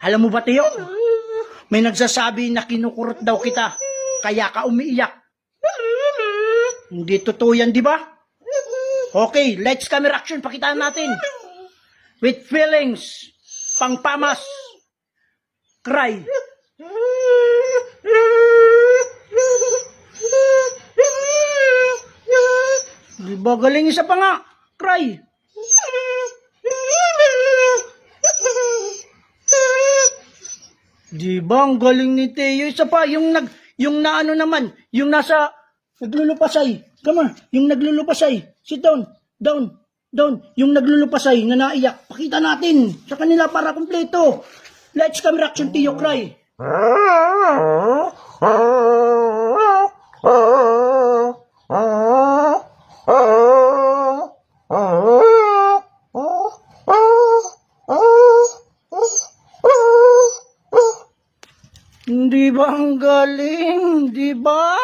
Alam mo ba, Tiyo? May nagsasabi na kinukurot daw kita, kaya ka umiiyak. Hindi totoo yan, di ba? Okay, lights, camera, action, pakitaan natin. With feelings, pangpamas, cry. Di ba galing isa pa nga, cry. Di ba ang galing ni Teo? Isa pa, yung naano naman, yung nasa naglulupasay. Come on, yung naglulupasay. Sit down, down, down. Yung naglulupasay na naiyak. Pakita natin sa kanila para kumpleto. Let's camera action, Teo, cry. Di ba ang galing? Di ba?